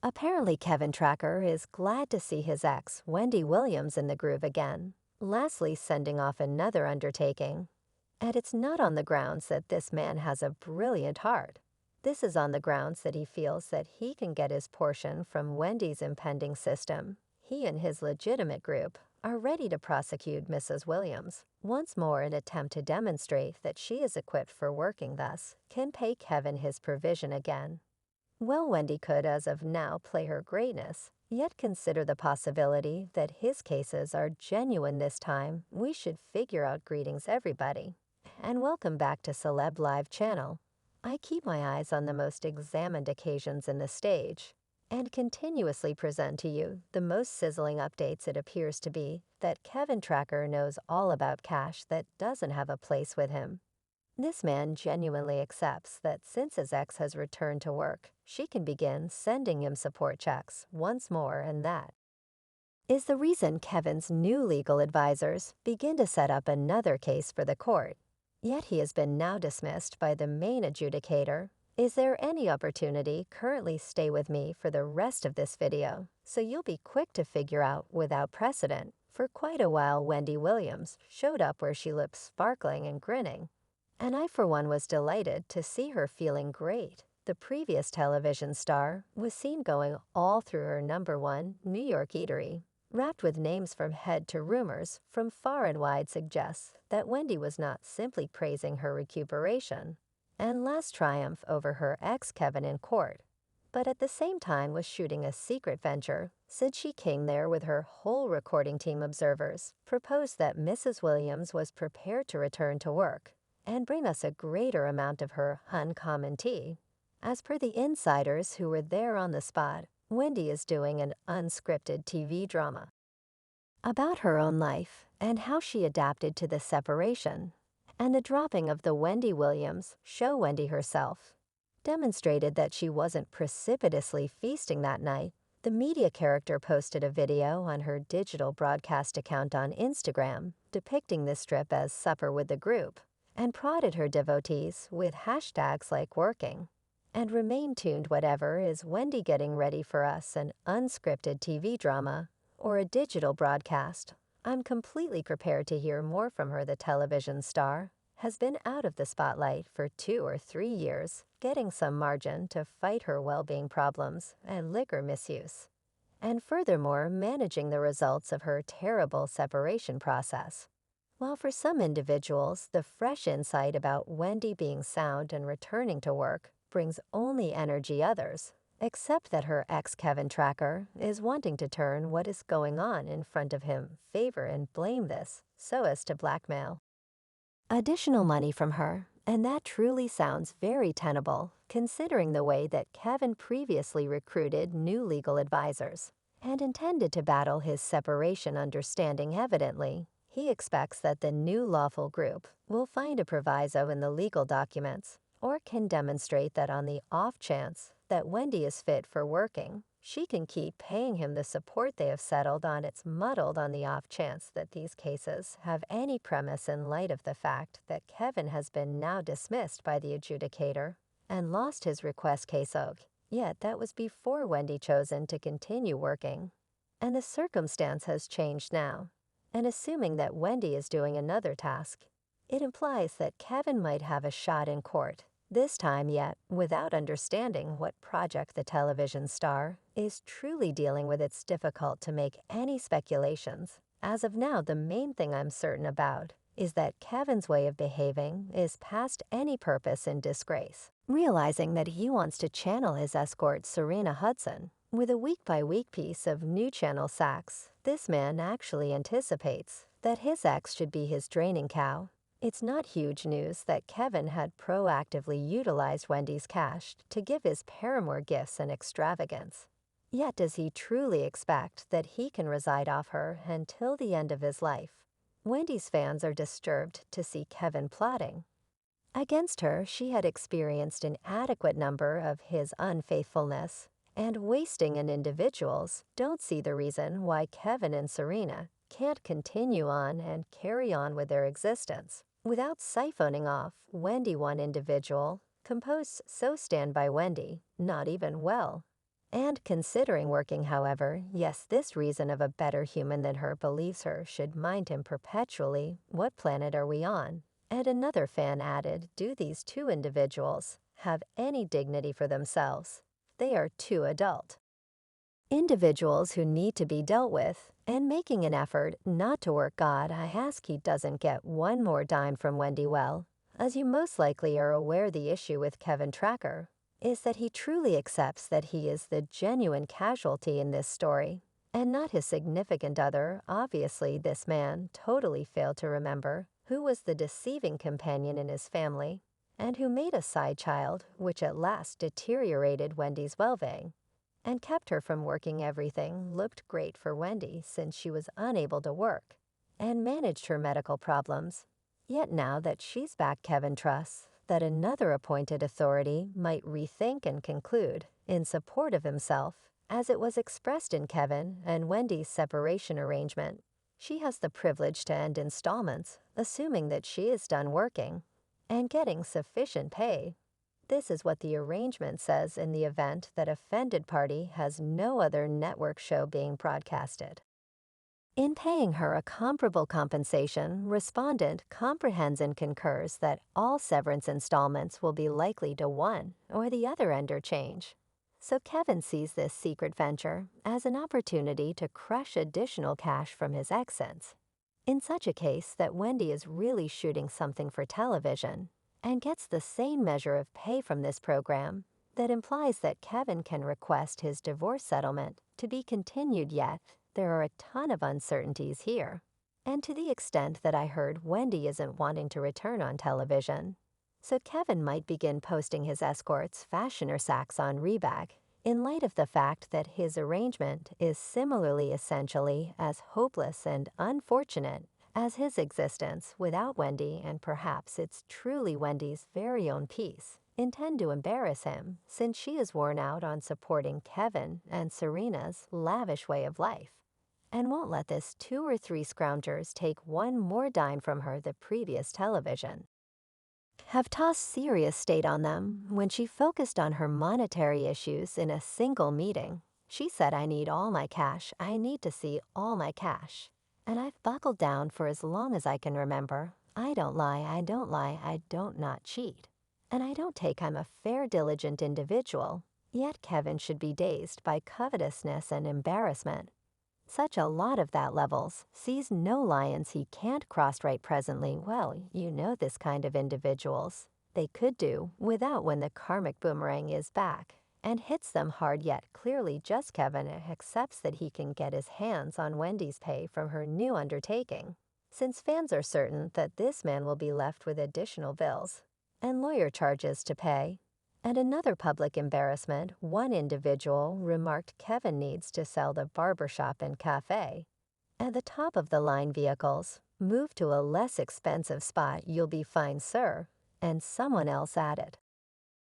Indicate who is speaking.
Speaker 1: Apparently, Kevin Tracker is glad to see his ex, Wendy Williams, in the groove again, lastly sending off another undertaking. And it's not on the grounds that this man has a brilliant heart. This is on the grounds that he feels that he can get his portion from Wendy's impending system. He and his legitimate group are ready to prosecute Mrs. Williams, once more in an attempt to demonstrate that she is equipped for working, thus can pay Kevin his provision again. Well, Wendy could, as of now, play her greatness, yet consider the possibility that his cases are genuine this time. We should figure out. Greetings, everybody, and welcome back to Celeb Live channel. I keep my eyes on the most examined occasions in the stage, and continuously present to you the most sizzling updates. It appears to be that Kevin Tracker knows all about cash that doesn't have a place with him. This man genuinely accepts that since his ex has returned to work, she can begin sending him support checks once more, and that is the reason Kevin's new legal advisors begin to set up another case for the court. Yet he has been now dismissed by the main adjudicator. Is there any opportunity? Currently stay with me for the rest of this video, so you'll be quick to figure out without precedent. For quite a while, Wendy Williams showed up where she looked sparkling and grinning, and I for one was delighted to see her feeling great. The previous television star was seen going all through her #1 New York eatery, wrapped with names from head to. Rumors from far and wide suggests that Wendy was not simply praising her recuperation and last triumph over her ex Kevin in court, but at the same time was shooting a secret venture, since she came there with her whole recording team. Observers proposed that Mrs. Williams was prepared to return to work and bring us a greater amount of her uncommon tea. As per the insiders who were there on the spot, Wendy is doing an unscripted TV drama about her own life and how she adapted to the separation. And the dropping of the Wendy Williams show. Wendy herself demonstrated that she wasn't precipitously feasting that night. The media character posted a video on her digital broadcast account on Instagram depicting this trip as supper with the group, and prodded her devotees with hashtags like working and remain tuned. Whatever is Wendy getting ready for us, an unscripted TV drama or a digital broadcast? I'm completely prepared to hear more from her. The television star has been out of the spotlight for 2 or 3 years, getting some margin to fight her well-being problems and liquor misuse, and furthermore managing the results of her terrible separation process. While for some individuals, the fresh insight about Wendy being sound and returning to work brings only energy, others accept that her ex Kevin Tracker is wanting to turn what is going on in front of him favor and blame this so as to blackmail additional money from her. And that truly sounds very tenable, considering the way that Kevin previously recruited new legal advisors and intended to battle his separation. Understanding evidently, he expects that the new lawful group will find a proviso in the legal documents, or can demonstrate that on the off chance that Wendy is fit for working, she can keep paying him the support they have settled on. It's muddled on the off chance that these cases have any premise in light of the fact that Kevin has been now dismissed by the adjudicator and lost his request case og. Yet that was before Wendy chosen to continue working. And the circumstance has changed now. And assuming that Wendy is doing another task, it implies that Kevin might have a shot in court, this time. Yet without understanding what project the television star is truly dealing with, it's difficult to make any speculations. As of now, the main thing I'm certain about is that Kevin's way of behaving is past any purpose in disgrace. Realizing that he wants to channel his escort Serena Hudson with a week-by-week piece of new channel sacks, this man actually anticipates that his ex should be his draining cow. It's not huge news that Kevin had proactively utilized Wendy's cash to give his paramour gifts and extravagance. Yet does he truly expect that he can reside off her until the end of his life? Wendy's fans are disturbed to see Kevin plotting against her. She had experienced an adequate number of his unfaithfulness and wasting, and individuals don't see the reason why Kevin and Serena can't continue on and carry on with their existence without siphoning off Wendy. One individual composed, "So stand by Wendy, not even well." And considering working, however, yes, this reason of a better human than her believes her should mind him perpetually, what planet are we on? And another fan added, do these two individuals have any dignity for themselves? They are too adult. Individuals who need to be dealt with, and making an effort not to work God, I ask he doesn't get one more dime from Wendy. Well, as you most likely are aware, the issue with Kevin Tracker is that he truly accepts that he is the genuine casualty in this story, and not his significant other. Obviously, this man totally failed to remember who was the deceiving companion in his family, and who made a side child, which at last deteriorated Wendy's well-being and kept her from working. Everything looked great for Wendy since she was unable to work and managed her medical problems. Yet now that she's back, Kevin trusts that another appointed authority might rethink and conclude in support of himself, as it was expressed in Kevin and Wendy's separation arrangement. She has the privilege to end installments, assuming that she is done working and getting sufficient pay. This is what the arrangement says in the event that offended party has no other network show being broadcasted. In paying her a comparable compensation, respondent comprehends and concurs that all severance installments will be likely to one or the other interchange. So Kevin sees this secret venture as an opportunity to crush additional cash from his accents. In such a case that Wendy is really shooting something for television and gets the same measure of pay from this program, that implies that Kevin can request his divorce settlement to be continued. Yet there are a ton of uncertainties here. And to the extent that I heard, Wendy isn't wanting to return on television. So Kevin might begin posting his escorts' fashioner sacks on Rebag, in light of the fact that his arrangement is similarly essentially as hopeless and unfortunate as his existence without Wendy, and perhaps it's truly Wendy's very own peace intend to embarrass him, since she is worn out on supporting Kevin and Serena's lavish way of life, and won't let this 2 or 3 scroungers take one more dime from her. The previous television have tossed serious state on them when she focused on her monetary issues in a single meeting. She said, I need all my cash. I need to see all my cash. And I've buckled down for as long as I can remember. I don't lie, I don't lie, I don't not cheat. And I don't take. I'm a fair, diligent individual. Yet Kevin should be dazed by covetousness and embarrassment. Such a lot of that levels, sees no lions he can't cross right presently. Well, you know this kind of individuals. They could do without when the karmic boomerang is back and hits them hard. Yet clearly just Kevin accepts that he can get his hands on Wendy's pay from her new undertaking, since fans are certain that this man will be left with additional bills and lawyer charges to pay. And another public embarrassment, one individual remarked Kevin needs to sell the barbershop and cafe. At the top of the line vehicles, move to a less expensive spot, you'll be fine, sir. And someone else added,